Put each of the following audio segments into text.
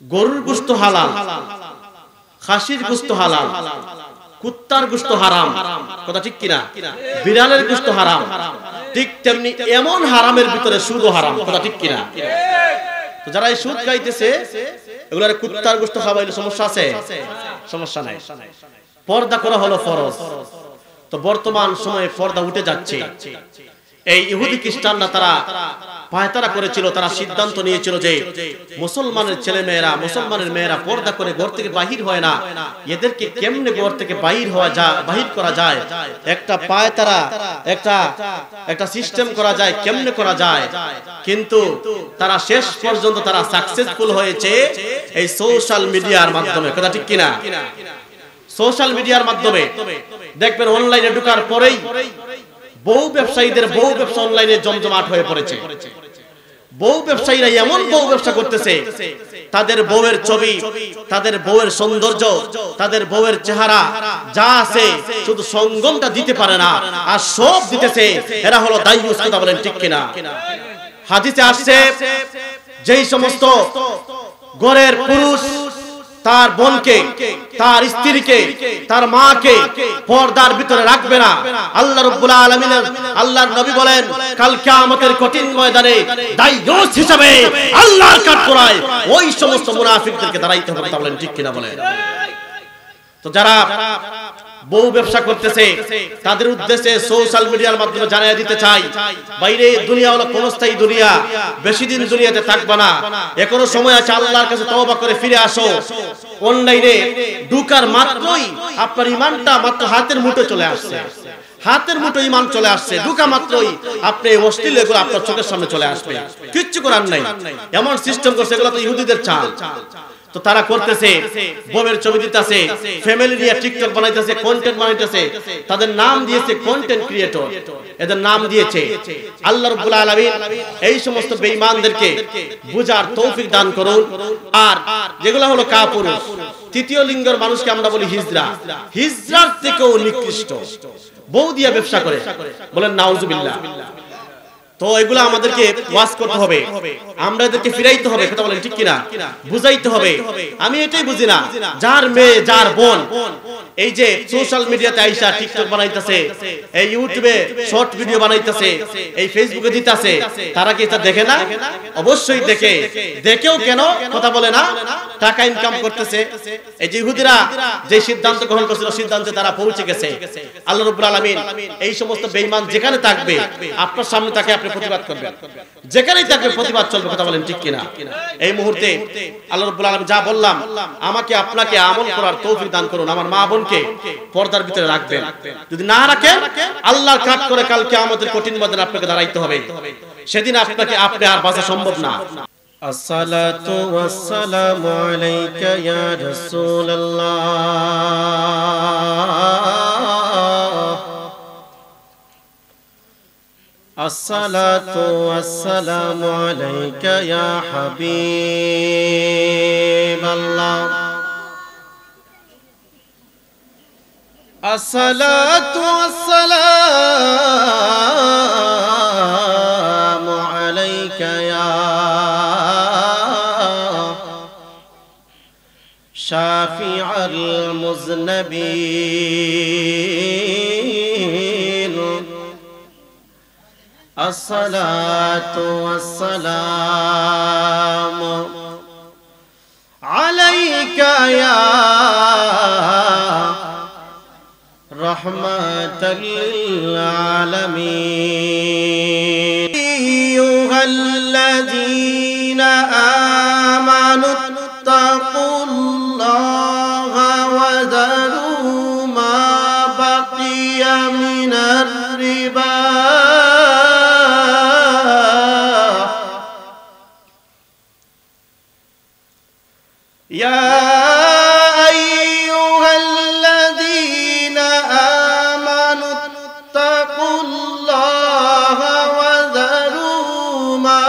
গরুর গোশত হালাল, খাসির গোশত হালাল, কুত্তার গোশত হারাম, কথা ঠিক কিনা? বিড়ালের গোশত হারাম, ঠিক তেমনি এমন হারামের ভিতরে সুদও হারাম, কথা ঠিক কিনা? তো যারা এই সুদ খাইতেছে এগুলার কুত্তার গোশত খাওয়াইলে সমস্যা আছে? সমস্যা নাই। পর্দা করা হলো ফরজ। তো বর্তমান সময়ে পর্দা উঠে যাচ্ছে। এই ইহুদি খ্রিস্টানরা তারা পায়তারা করেছিল, তারা সিদ্ধান্ত নিয়েছিল যে মুসলমানের ছেলে মেয়েরা, মুসলমানের মেয়েরা পর্দা করে ঘর থেকে বাহির হয় না, এদেরকে কেমনে ঘর থেকে বাহির করা যায়, একটা পায়তারা একটা সিস্টেম করা যায়, কেমনে করা যায়। কিন্তু তারা শেষ পর্যন্ত তারা সাকসেসফুল হয়েছে এই সোশ্যাল মিডিয়ার মাধ্যমে, কথা ঠিক কিনা? সোশ্যাল মিডিয়ার মাধ্যমে দেখবেন অনলাইনে ঢোকার পরেই বহু ব্যবসায়ীদের বহু ব্যবসা অনলাইনে জমজমাট হয়ে পড়েছে। বহু ব্যবসায়ীরা এমন বহু ব্যবসা করতেছে, তাদের বউয়ের ছবি, তাদের বউয়ের সৌন্দর্য, তাদের বউয়ের চেহারা যা আছে শুধু সঙ্গমটা দিতে পারে না, আর সব দিতেছে। এরা হলো দায়ুস, কথা বলেন ঠিক কিনা? হাদিসে আসছে যেই সমস্ত ঘরের পুরুষ তার বোনকে, তার স্ত্রীকে, তার মাকে পর্দার ভিতরে রাখবে না, আল্লাহ রাব্বুল আলামিন, আল্লাহর নবী বলেন কাল কিয়ামতের কঠিন ময়দানে দায়ুস হিসেবে আল্লাহর কাঠগড়ায় ওই সমস্ত মুনাফিকদেরকে দাঁড়াইতে হবে, কথা বলেন ঠিক কিনা? বলেন। তো যারা বহু ব্যবসা করতেছে তাদের উদ্দেশ্যে সোশ্যাল মিডিয়ার মাধ্যমে জানিয়ে দিতে চাই, বাইরে দুনিয়া হলো ক্ষণস্থায়ী দুনিয়া, বেশি দিন দুনিয়াতে থাকবে না, এখনো সময় আছে, আল্লাহর কাছে তওবা করে ফিরে আসো। অনলাইনে ঢুকার মাত্রই আপনার ঈমানটা মাত্র হাতের মুঠো চলে আসছে, হাতের মুঠো ঈমান চলে আসছে, ঢুকা মাত্রই আপনি অশ্লীল এগুলো আপনার চোখের সামনে চলে আসবে, কিচ্ছু করার নাই। এমন সিস্টেম করছে, এগুলো তো ইহুদিদের চাল। তো তারা করতেছে, বউয়ের ছবি দিতেছে, ফ্যামিলি নিয়ে টিকটক বানাইতেছে, কন্টেন্ট বানাইতেছে, তাদের নাম দিয়েছে কন্টেন্ট ক্রিয়েটর, এদের নাম দিয়েছে। আল্লাহ রাব্বুল আলামিন এই সমস্ত বেঈমানদেরকে বুঝার তৌফিক দান করুন। আর যেগুলো হলো কাপুরুষ, তৃতীয় লিঙ্গের মানুষকে আমরা বলি হিজড়া, হিজড়ার থেকেও নিকৃষ্ট বউ দিয়ে ব্যবসা করে, বলেন নাউজুবিল্লাহ। তো এগুলা আমাদেরকে ওয়াজ করতে হবে, আমরা এদেরকে ফিরাইতে হবে, কথা বলেন ঠিক কিনা? বুঝাইতে হবে। আমি এটাই বুঝি না, যার মেয়ে, যার বোন এই যে সোশ্যাল মিডিয়াতে আইসা টিকটক বানাইতেছে, এই ইউটিউবে শর্ট ভিডিও বানাইতেছে, এই ফেসবুকে দিতেছে, তারা কি এটা দেখে না? অবশ্যই দেখে। দেখেও কেন কথা বলে না? টাকা ইনকাম করতেছে। এই যে ইহুদিরা যে সিদ্ধান্ত গ্রহণ করেছিল, সিদ্ধান্তে তারা পৌঁছে গেছে। আল্লাহ রাব্বুল আলামিন এই সমস্ত বেঈমান যেখানে থাকবে আপনার সামনে তাকে আপনি প্রতিবাদ করবেন, যেখানেই থাকবে প্রতিবাদ চলবে, কথা বলেন ঠিক কিনা? এই মুহূর্তে আল্লাহ রাব্বুল আলামিন যা বললাম, আমাকে আপনাকে আমল করার তৌফিক দান করুন। আমার মা বোনকে পর্দার ভিতরে রাখবেন, যদি না রাখেন আল্লাহর কাঠ করে কাল কিয়ামতের কঠিন ময়দানে আপনাকে দাঁড়াইতে হবে, সেদিন আপনাকে আপনি আর বাঁচা সম্ভব না। আসসালাতু ওয়াসসালামু আলাইকা ইয়া রাসূলুল্লাহ, আসসালাতু ওয়াসসালামু আলাইকা ইয়া হাবিবাল্লাহ, আসসালাতু ওয়াসসালামু আলাইকা ইয়া শাফিউল মুযনবিন, আসসালাতু ওয়াসসালামু আলাইকা ইয়া রাহমাতাল লিল আলামিন, আইয়ুহাল্লাযীনা আমানু তাকুল্লাহা ওয়া যারু মা বাকিয়া মিনার রিবা, ইয়া আইয়ুহাল্লাযীনা আমানু তাকুল্লাহা ওয়া যারু মা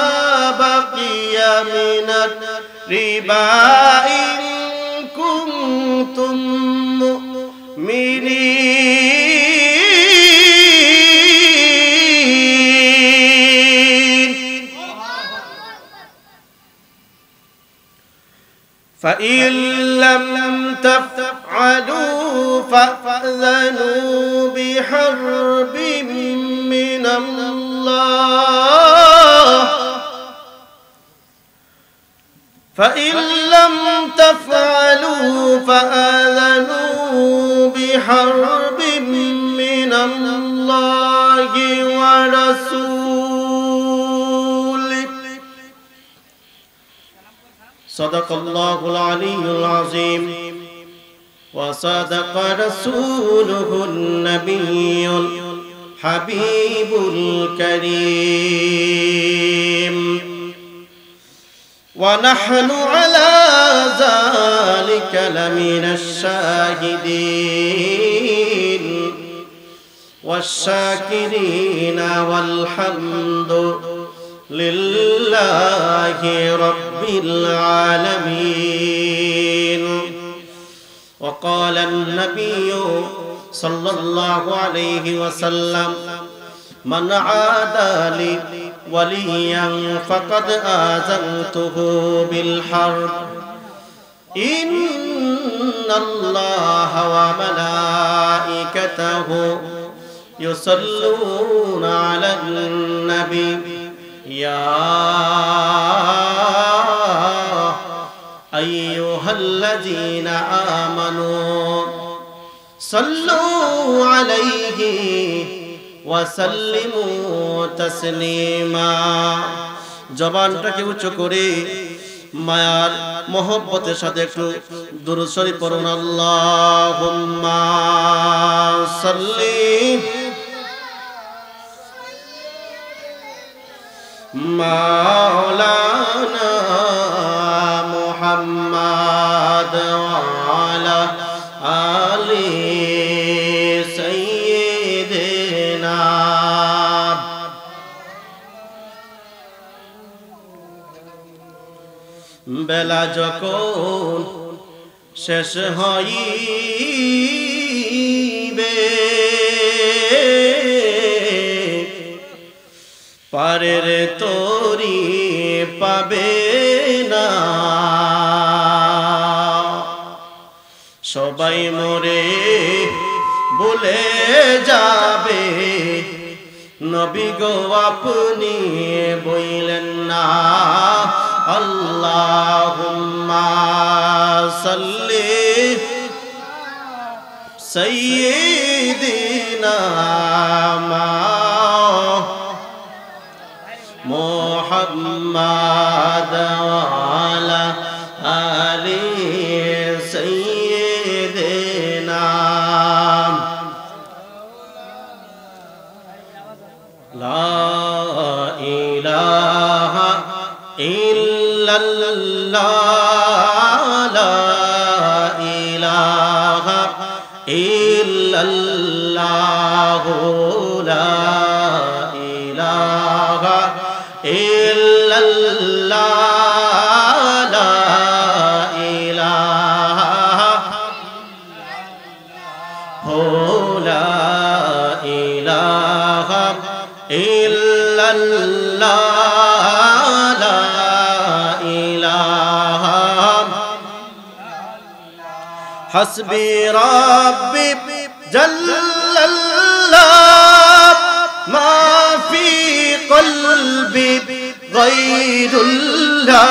বাকিয়া মিনার রিবা ইন কুনতুম মুমিনিন। فإن لم تفعلوا فأذنوا بحرب من الله فإن لم تفعلوا فآذنوا بحرب من الله ورسوله صدق الله العلي العظيم وصدق رسوله النبي الحبيب الكريم ونحن على ذلك لمن الشاهدين والشاكرين والحمد لله رب العالمين وقال النبي صلى الله عليه وسلم من عادى لي وليا فقد آذنته بالحرب إن الله وملائكته يصلون على النبي يا أيها الذين آمنوا صلوا عليه وسلموا تسليما জবানটাকে উঁচু করে মায়ার মোহব্বতের সাথে একটু দুরূদ শরীফ পড়ুন আল্লাহুম্মা সাল্লি মাওলানা মুহাম্মাদ ওয়া আলা আলি সাইয়্যিদিনা বেলা যখন শেষ হইবে পারের তরি পাবে না সবাই মরে ভুলে যাবে নবী গো আপনি বইলেন না আল্লাহুম্মা সাল্লি সাইয়্যিদিনা মুহাম্মাদ ওয়া আলা আলি সাইয়্যিদিনা লা ইলাহা ইল্লাল্লাহ লা ইলাহা ইল্লাল্লাহ লা ইলাহা ইল্লাল্লাহ লা ইলাহা লা ইলাহা ইল্লাল্লাহ লা ইলাহা হাসবি রাব্বি জাল্লাল্লাহ মা ফি কলবি গায়রুল্লাহ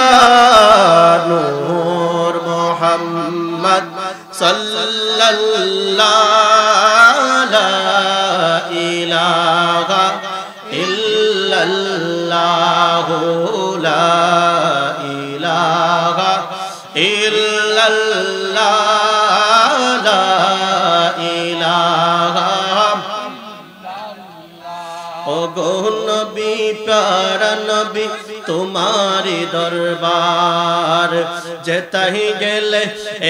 নূর মুহাম্মদ সাল্লাল্লাহ লা ইলাহা ইল্লাল্লাহ লা ইলাহা ইল্লাল্লাহ লা ইলাহা ও গো নবী প্যারা নবী তোমারি দরবার যেতাই গেলে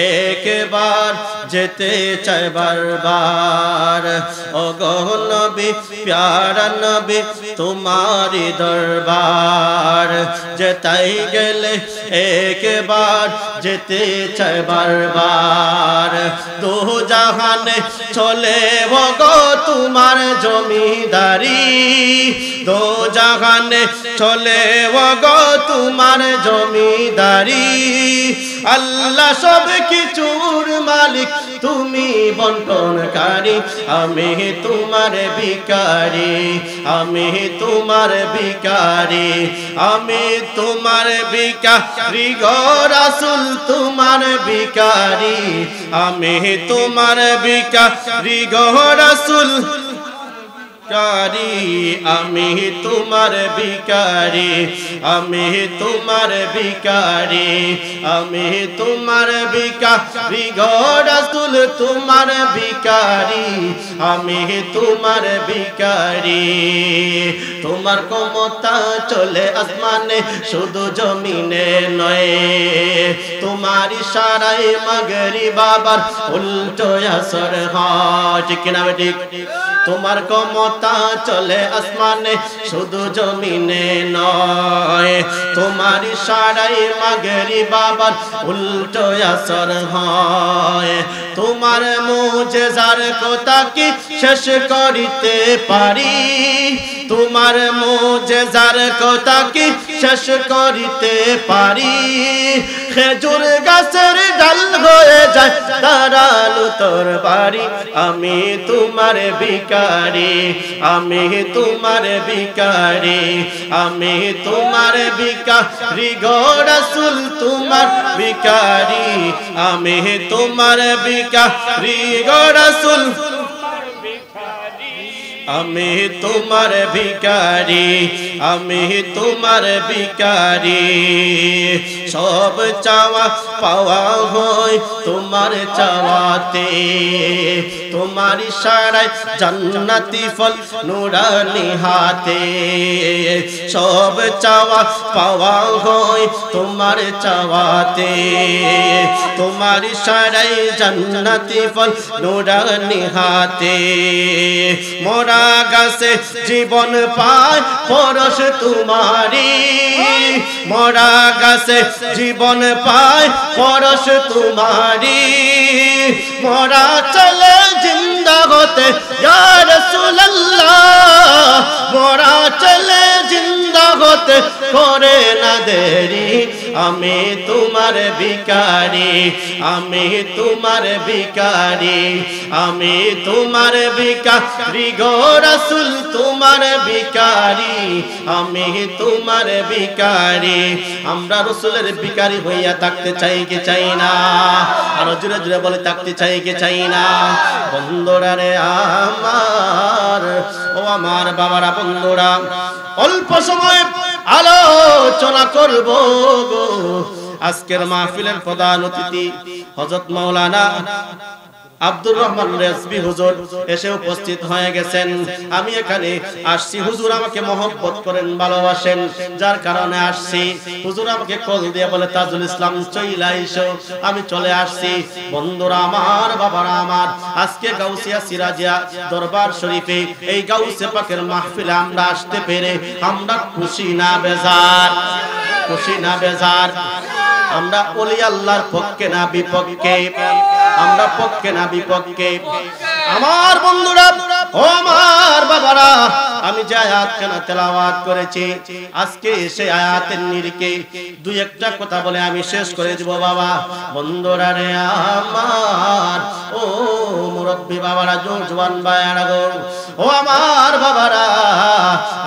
একবার যেতে চাই বারবার ও গো নবী প্যারা নবী তোমারি দরবার যেতাই গেলে একবার যেতে চাই বারবার দু জাহানে চলে গো তোমার জমিদারি দো জাহানে চলে গো তোমার জমিদারি আল্লাহ সব কিছুর মালিক তুমি বন্টনকারী আমি তোমার ভিখারি আমি তোমার ভিখারি আমি তোমার ভিখারি গো রাসূল তোমার ভিখারি আমি তোমার ভিখারি গো রাসূল আমি তোমার ভিখারি আমি তোমার ভিখারি আমি তোমার ভিখারি গো রাসূল তোমার ভিখারি আমি তোমার ভিখারি তোমার ক্ষমতা চলে আসমানে শুধু জমিনে নয় তোমার ইশারায় মাগরিব বাবার উল্টো আসর হয় ঠিক না ঠিক তোমার ক্ষমতা চলে আসমানে শুধু জমিনে নয় তোমার ইশারায় মাগরিব বাবার উল্টো আসর হয় তোমার মুজিজার কথা কি শেষ করিতে পারি তোমার মুজিজার কথা কি শেষ করিতে পারি খেজুর গাছের ডাল হয়ে যায় দাঁড়ালো তোর বাড়ি আমি তোমার ভিখারি আমি তোমার ভিখারি আমি তোমার ভিখারি গো রাসূল তোমার ভিখারি আমি তোমার ভিখারি গো রাসূল আমি তোমার ভিখারি আমি তোমার ভিখারি সব চাওয়া পাওয়া হয় তোমার চাওয়াতে তোমার ইশারায় জান্নাতি ফল নুরানি হাতে সব চাওয়া পাওয়া হয় তোমার চাওয়াতে তোমার ইশারায় জান্নাতি ফল নুরানি হাতে মোরা গাছে জীবন পায় পরশ তোমারি মরা গাছে জীবন পায় পরশ তোমারি মরা চলে জিন্দা হতে ইয়া রাসূলুল্লাহ মরা চলে জিন্দা হতে করে না দেরি আমি তোমার ভিখারি আমি তোমার ভিখারি আমি তোমার ভিখারি গো রাসূল তোমার ভিখারি আমি তোমার ভিখারি আমরা রাসূলের ভিখারি হইয়া থাকতে চাই কি চাই না আর জোরে জোরে বলে থাকতে চাই কি চাই না বন্ধুরা রে আমার ও আমার বাবারা বন্ধুরা অল্প সময় আলোচনা করব গো আজকের মাহফিলের প্রধান অতিথি হযরত মাওলানা আব্দুর রহমান রেজভী হুজুর এসে উপস্থিত হয়ে গেছেন আমি এখানে আসছি হুজুর আমাকে মহব্বত করেন ভালোবাসেন যার কারণে আসছি হুজুর আমাকে কল দিয়ে বলে তাজুল ইসলাম চইলা আইসো আমি চলে আসছি বন্ধুরা আমার বাবারা আমার আজকে গাউসিয়া সিরাজিয়া দরবার শরীফে এই গাউসে পাকের মাহফিলে আমরা আসতে পেরে আমরা খুশি না বেজার খুশি না বেজার আমরা ওলি আল্লাহর পক্ষে না বিপক্ষে আমরা পক্ষে না বিপক্ষে আমার বন্ধুরা ও আমার বাবারা আমি যে আয়াতখানা তেলাওয়াত করেছি আজকে সেই আয়াতের নিরিখে দুই একটা কথা বলে আমি শেষ করে দেব বাবা বন্ধুরা রে আমার ও মুরব্বি বাবারা জওয়ান ভাইরা গো ও আমার বাবারা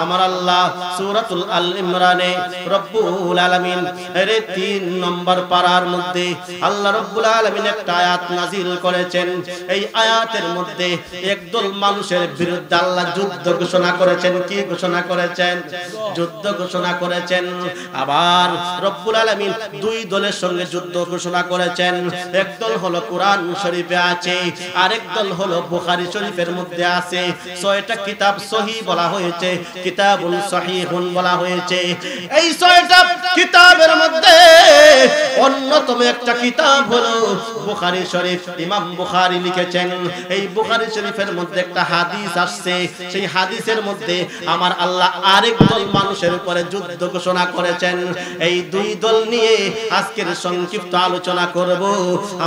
আমার আল্লাহ সূরাতুল আল ইমরানে রব্বুল আলামিন এর 3 নম্বর পারার মধ্যে আল্লাহ রব্বুল আলামিন একটা আয়াত নাযিল করেছেন এই আয়াতের মধ্যে একদল মানুষের বিরুদ্ধে আল্লাহ যুদ্ধ ঘোষণা করেছেন কি ঘোষণা করেছেন যুদ্ধ ঘোষণা করেছেন আবার রব্বুল আলামিন দুই দলের সঙ্গে যুদ্ধ ঘোষণা করেছেন একদল হলো কোরআন শরীফে আছে আরেক দল হলো বুখারী শরীফের মধ্যে আছে 6টা কিতাব সহিহ বলা হয়েছে কিতাবুন সহিহুন বলা হয়েছে এই 6টা কিতাবের মধ্যে অন্যতম একটা কিতাব হলো বুখারী শরীফ ইমাম বুখারী লিখেছেন এই বুখারী শরীফের মধ্যে একটা হাদিস আসছে সেই হাদিসের মধ্যে আমার আল্লাহ আরেক দল মানুষের উপরে যুদ্ধ ঘোষণা করেছেন এই দুই দল নিয়ে আজকের সংক্ষিপ্ত আলোচনা করব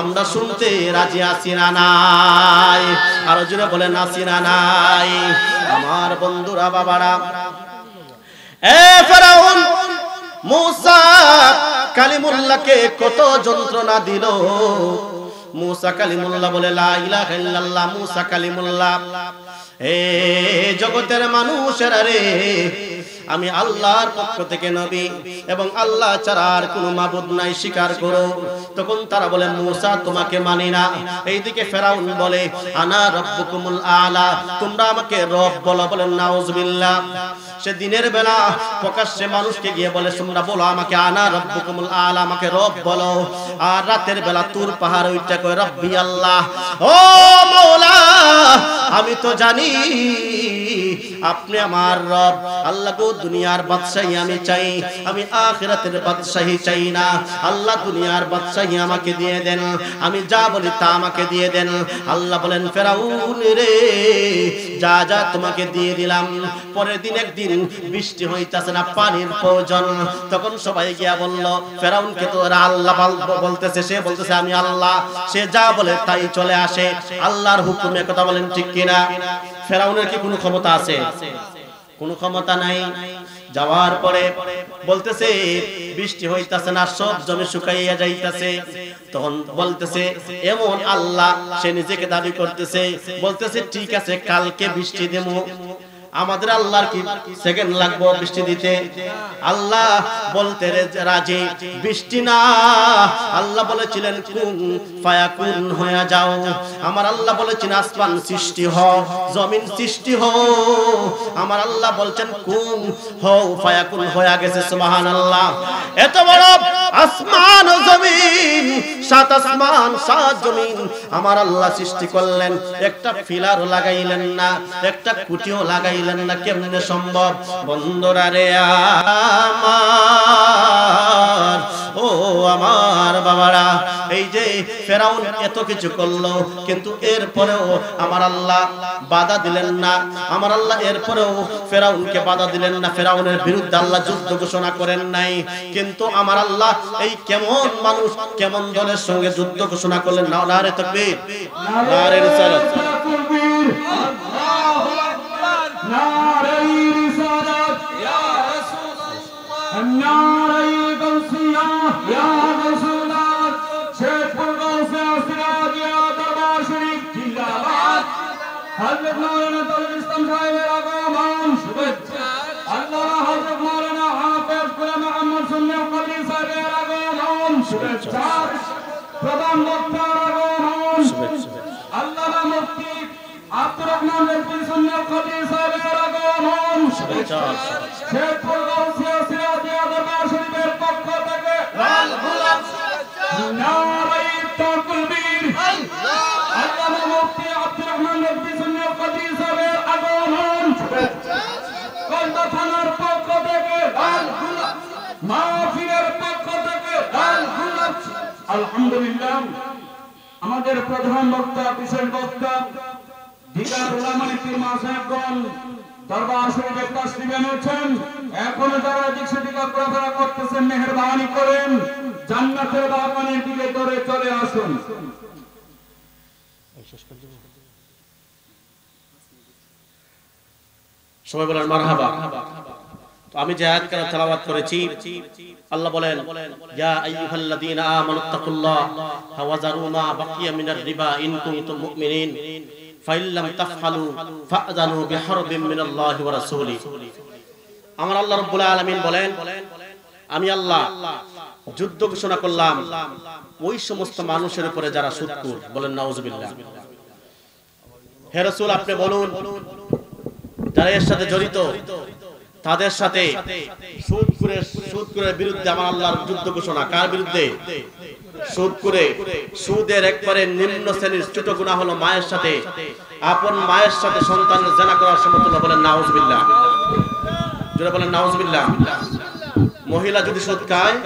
আমরা শুনতে রাজি আছি না নাই আর জোরে বলেন আছি না নাই আমার বন্ধুরা বাবারা এ ফেরাউন মুসা কালিমুল্লাহকে কত যন্ত্রণা দিল। মুসা কালিমুল্লাহ বলে লা ইলাহা ইল্লাল্লাহ, মুসা কালিমুল্লাহ। হে জগতের মানুষেরা রে, আমি আল্লাহর পক্ষ থেকে নবী এবং আল্লাহ ছাড়া আর কোনো মাবুদ নাই স্বীকার করো। তখন তারা বলে মুসা তোমাকে মানি না। এইদিকে ফেরাউন বলে আনা রব্বুকুমুল আলা, তোমরা আমাকে রব বলো। বলেন নাউজুবিল্লাহ। সে দিনের বেলা প্রকাশ্যে মানুষকে গিয়ে বলে তোমরা বলো আমাকে আনা রব্বুকুমুল আলা, আমাকে রব বলো। আর রাতের বেলা তুর পাহাড় ওইটা কয় রব্বি আল্লাহ, ও মাওলা আমি তো জানি আপনি আমার রব। আল্লাহ গো দুনিয়ার বাদশাহী আমি চাই, আমি আখিরাতের বাদশাহী চাই না। আল্লাহ দুনিয়ার বাদশাহী আমাকে দিয়ে দেন, আমি যা বলি তা আমাকে দিয়ে দেন। আল্লাহ বলেন ফেরাউন রে যা যা তোমাকে দিয়ে দিলাম। পরের দিন একদিন বৃষ্টি হইতাছে না, পানির প্রয়োজন। তখন সবাই গিয়া বলল ফেরাউনকে তো ওরা আল্লাহ বলতেছে, সে বলতেছে আমি আল্লাহ, সে যা বলে তাই চলে আসে। আল্লাহর হুকুমে কথা বলেন ঠিক কিনা? ফেরাউনের কি কোনো ক্ষমতা আছে? কোনো ক্ষমতা নাই। যাওয়ার পরে বলতেছে বৃষ্টি হইতাছে না, সব জমি শুকাইয়া যাইতাছে। তখন বলতেছে এমন আল্লাহ, সে নিজেকে দাবি করতেছে, বলতেছে ঠিক আছে কালকে বৃষ্টি দেবো। আমাদের আল্লাহর কি সেকেন্ড লাগবে বৃষ্টি দিতে? আল্লাহ বলতে রাজি, বৃষ্টি না। আল্লাহ বলেছিলেন কুন ফায়াকুন হয়ে যাও। আমার আল্লাহ বলেছেন আসমান সৃষ্টি হও, জমিন সৃষ্টি হও। আমার আল্লাহ বলছেন কুন হও ফায়াকুন হয়ে গেছে। সুবহানাল্লাহ। এত বড় আসমান ও জমিন, সাত আসমান সাত জমিন আমার আল্লাহ সৃষ্টি করলেন, একটা ফিলারও লাগাইলেন না, একটা কুটিও লাগাইলেন না। কেমনে সম্ভব? বন্ধুরা রে আমার, ও আমার বাবারা, এই যে ফেরাউন এত কিছু করলো কিন্তু এরপরেও আমার আল্লাহ বাধা দিলেন না। আমার আল্লাহ এরপরেও ফেরাউনকে বাধা দিলেন না। ফেরাউনের বিরুদ্ধে আল্লাহ যুদ্ধ ঘোষণা করেন নাই। কিন্তু আমার আল্লাহ এই কেমন মানুষ কেমন দলের সঙ্গে যুদ্ধ ঘোষণা করলেন। নারে তাকবীর, নারে রিসালাত, ناري رسالة يا رسول الله، الناري قوسية يا رسول الله، شيخ القوسية سراج يا دربار شريف جلالات، حضرت مولانا طارق الإسلام صاحب الأقوام الله، حضرت مولانا حافظ غلام محمد سنی القدری صاحب الأقوام প্রধান বক্তা আল্লাহ মুফতি আব্দুর রহমান রেজভী সুন্নি কদরি সাহেবের আগমন, শেখ গাউসিয়া সিরাজিয়া দরবার শরীফের পক্ষ থেকে লাল গোলাপ নারে তাকবীর, আল্লাহ মুফতি আব্দুর রহমান রেজভী সুন্নি কদরি সাহেবের আগমন, কলতা থানার পক্ষ থেকে লাল গোলাপ, মাহফিলের পক্ষ থেকে লাল গোলাপ। আলহামদুলিল্লাহ, আমাদের প্রধান বক্তা বিশেষ বক্তা দিগার উলামা পীর মাসায়েবগণ দরবার শরীফে তাশরীফ এনেছেন। এখন যারা এদিক সেদিক ঘোরাফেরা করতেছেন মেহেরবানি করেন জান্নাতের বাগানের দিকে দৌড়ে চলে আসুন। সবাই বলেন মারহাবা। তো আমি যে আয়াত কারিমা তেলাওয়াত করেছি, আল্লাহ বলেন ইয়া আইয়ুহাল্লাযীনা আমানুত্তাকুল্লাহা ওয়া যারু মা বাকিয়া মিনার রিবা ইন কুনতুম মুমিনিন ফাইল্লাম তাফআলু ফাআযানু বিহারবিন মিনাল্লাহি ওয়া রাসূলি। আমার আল্লাহ রাব্বুল আলামিন বলেন আমি আল্লাহ যুদ্ধ ঘোষণা করলাম ওই সমস্ত মানুষের উপরে যারা সুদখোর। বলেন নাউজুবিল্লাহ। হে রাসূল আপনি বলুন যারা এর সাথে জড়িত তাদের সাথে সুদখোরের বিরুদ্ধে আমার আল্লাহর যুদ্ধ ঘোষণা। কার বিরুদ্ধে? সুদের একবারে নিম্ন শ্রেণীর ছোট গুনাহ হলো মায়ের সাথে, আপন মায়ের সাথে সন্তানের জিনা করার সমতুল্য। বলেন নাউজুবিল্লাহ, যারা বলেন নাউজুবিল্লাহ। মহিলা যদি সুদ খায়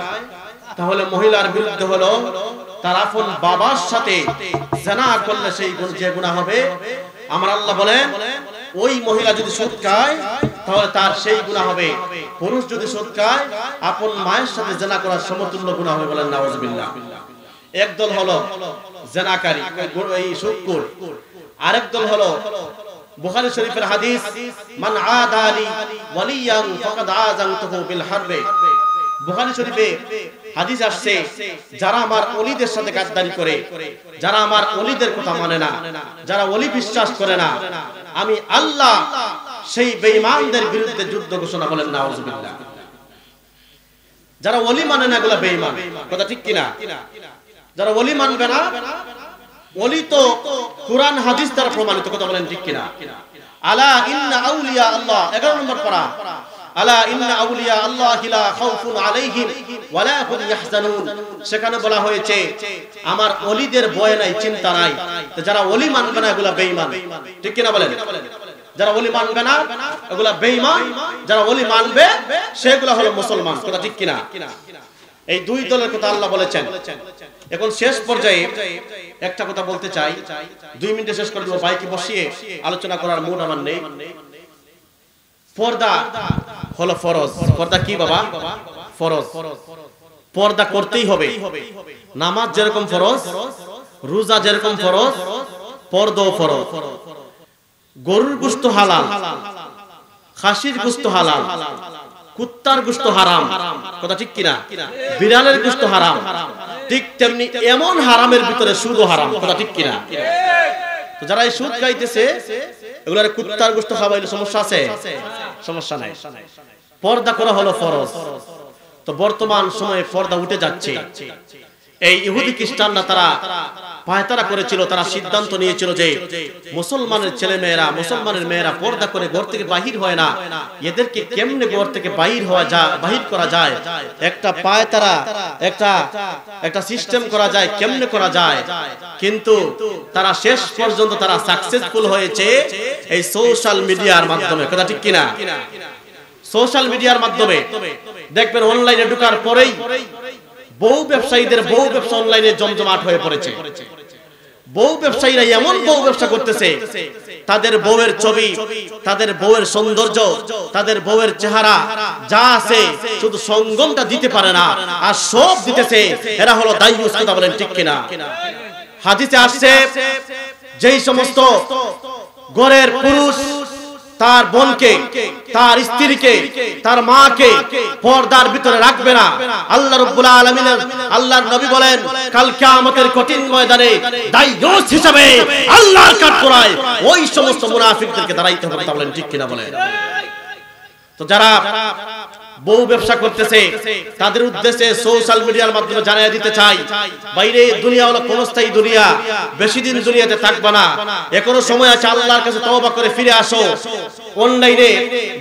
তাহলে মহিলার বিরুদ্ধে হলো তার আপন বাবার সাথে জিনা করলে সেই যে গুনাহ হবে। আমার আল্লাহ বলেন ওই মহিলা যদি সুদ খায় তাহলে তার সেই গুনাহ হবে। পুরুষ যদি সুদ খায় আপন মায়ের সাথে জিনা করার সমতুল্য গুনাহ হবে। বলেন নাউজুবিল্লাহ। একদল হলো জিনাকারী এই সুদখোর, আরেক দল হলো বুখারী শরীফের হাদিস মান আদালি ওয়ালিয়ান ফাকাদ আযানতুহু বিল হারব। বুখারী শরীফে হাদিস আসছে, যারা আমার ওলিদের সাথে গাদ্দারি করে, যারা আমার ওলিদের কথা মানে না, যারা ওলি বিশ্বাস করে না, আমি আল্লাহ সেই বেঈমানদের বিরুদ্ধে যুদ্ধ ঘোষণা বলেন নাউজুবিল্লাহ। যারা ওলি মানে না এগুলা বেঈমান, কথা ঠিক কিনা? যারা ওলি মানবে না, ওলি তো কুরআন হাদিস দ্বারা প্রমাণিত, কথা বলেন ঠিক কিনা? আলা ইন্না আউলিয়া আল্লাহ 11 নম্বর পারা, আলা ইন্না আউলিয়া আল্লাহি লা খাউফুন আলাইহিম ওয়া লা হুম ইয়াহজানুন। সেখানে বলা হয়েছে আমার ওলিদের ভয় নাই, চিন্তা নাই। তো যারা ওলি মানবে না এগুলা বেঈমান, ঠিক কিনা বলেন? যারা ওলি মানবে না এগুলা বেঈমান, যারা ওলি মানবে সেগুলা হলো মুসলমান, কথা ঠিক কিনা? এই দুই দলের কথা আল্লাহ বলেছেন। এখন শেষ পর্যায়ে একটা কথা বলতে চাই, 2 মিনিটে শেষ করে দেব, বাইকে বসিয়ে আলোচনা করার মুড আমার নেই। পর্দা হলো ফরজ। পর্দা কি বাবা? ফরজ। পর্দা করতেই হবে। নামাজ যেরকম ফরজ, রোজা যেরকম ফরজ, পর্দাও ফরজ। গরুর গোশত হালাল, খাসির গোশত হালাল, কুত্তার গোশত হারাম, কথা ঠিক কিনা? বিড়ালের গোশত হারাম, ঠিক তেমনি এমন হারামের ভিতরে সুদও হারাম, কথা ঠিক কিনা? তো যারা এই সুদ খাইতেছে এগুলার কুত্তার গোশত খাওয়াইলে সমস্যা আছে? সমস্যা নাই। পর্দা করা হলো ফরজ। তো বর্তমান সময়ে পর্দা উঠে যাচ্ছে। এই ইহুদি খ্রিস্টানরা তারা পায়তারা করেছিল, তারা সিদ্ধান্ত নিয়েছিল যে মুসলমানের ছেলে মেয়েরা, মুসলমানের মেয়েরা পর্দা করে ঘর থেকে বাহির হয় না, এদেরকে কেমনে ঘর থেকে বাহির করা যায়, একটা পায়তারা একটা সিস্টেম করা যায়, কেমনে করা যায়। কিন্তু তারা শেষ পর্যন্ত তারা সাকসেসফুল হয়েছে এই সোশ্যাল মিডিয়ার মাধ্যমে, কথা ঠিক কিনা? সোশ্যাল মিডিয়ার মাধ্যমে দেখবেন অনলাইনে ঢোকার পরেই বহু ব্যবসায়ীদের বহু ব্যবসা অনলাইনে জমজমাট হয়ে পড়েছে। বহু ব্যবসায়ীরা এমন বহু ব্যবসা করতেছে, তাদের বউয়ের ছবি, তাদের বউয়ের সৌন্দর্য, তাদের বউয়ের চেহারা যা আছে শুধু সঙ্গমটা দিতে পারে না, আর সব দিতেছে। এরা হলো দায়ুস, কথা বলেন ঠিক কিনা? হাদিসে আসছে যেই সমস্ত ঘরের পুরুষ তার বোনকে, তার স্ত্রীকে, তার মাকে পর্দার ভিতরে রাখবে না, আল্লাহ রাব্বুল আলামিন, আল্লাহর নবী বলেন কাল কিয়ামতের কঠিন ময়দানে দায়ুস হিসেবে আল্লাহর কাঠগড়ায় ওই সমস্ত মুনাফিকদেরকে দাঁড়াইতে হবে, তা বলেন ঠিক কিনা বলেন? তো যারা বহু ব্যবসা করতেছে তাদের উদ্দেশ্যে সোশ্যাল মিডিয়ার মাধ্যমে জানিয়ে দিতে চাই, বাইরে দুনিয়া হলো ক্ষণস্থায়ী দুনিয়া, বেশি দিন দুনিয়াতে থাকবে না। এখনো সময় আছে, আল্লাহর কাছে তওবা করে ফিরে আসো। অনলাইনে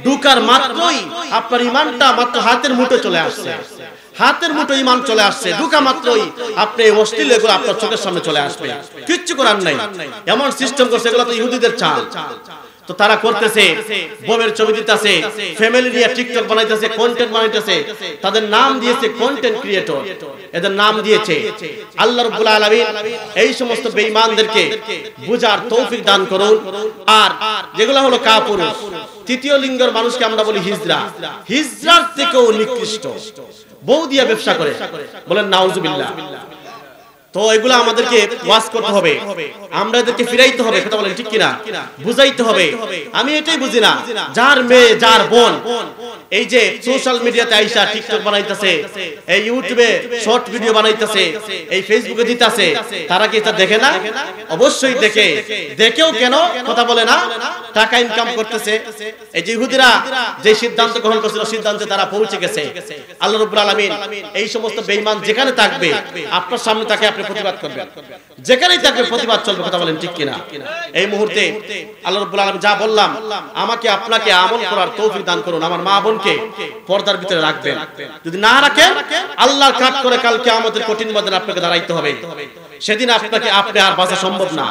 ঢুকার মাত্রই আপনার ঈমানটা মাত্র হাতের মুঠোয় চলে আসছে, হাতের মুঠোয় ঈমান চলে আসছে। ঢুকা মাত্রই আপনি অশ্লীল এগুলো আপনার চোখের সামনে চলে আসবে, কিচ্ছু করার নাই। এমন সিস্টেম করছে, এগুলো তো ইহুদিদের চাল। তো তারা করতেছে, বউয়ের ছবি দিতেছে, ফ্যামিলি নিয়ে টিকটক বানাইতেছে, কন্টেন্ট বানাইতেছে, তাদের নাম দিয়েছে কন্টেন্ট ক্রিয়েটর, এদের নাম দিয়েছে। আল্লাহ রাব্বুল আলামিন এই সমস্ত বেঈমানদেরকে বুঝার তৌফিক দান করুন। আর যেগুলো হলো কাপুরুষ, তৃতীয় লিঙ্গের মানুষকে আমরা বলি হিজড়া, হিজড়ার থেকেও নিকৃষ্ট, বউ দিয়ে ব্যবসা করে, বলেন নাউজুবিল্লাহ। তো এগুলো আমাদেরকে ওয়াজ করতে হবে, আমরা এদেরকে ফিরাইতে হবে, কথা বলেন ঠিক কিনা? বুঝাইতে হবে। আমি এটাই বুঝি না, যার মেয়ে যার বোন এই যে সোশ্যাল মিডিয়াতে আইসা টিকটক বানাইতেছে, এই ইউটিউবে শর্ট ভিডিও বানাইতেছে, এই ফেসবুকে দিতেছে, তারা কি এটা দেখে না? অবশ্যই দেখে। দেখেও কেন কথা বলে না? টাকা ইনকাম করতেছে। এই যে ইহুদিরা যে সিদ্ধান্ত গ্রহণ করেছিল, সিদ্ধান্তে তারা পৌঁছে গেছে। আল্লাহ রাব্বুল আলামিন এই সমস্ত বেঈমান যেখানে থাকবে আপনার সামনে তাকে আপনি প্রতিবাদ করবেন, যেখানেই থাকবে প্রতিবাদ চলবে, কথা বলেন ঠিক কিনা? এই মুহূর্তে আল্লাহ রাব্বুল আলামিন যা বললাম, আমাকে আপনাকে আমল করার তৌফিক দান করুন। আমার মা বোনকে পর্দার ভিতরে রাখবেন, যদি না রাখেন আল্লাহর কাঠ করে কাল কিয়ামতের কঠিন ময়দানে আপনাকে দাঁড়াইতে হবে। সেদিন আপনাকে আপনি আর বাঁচা সম্ভব না।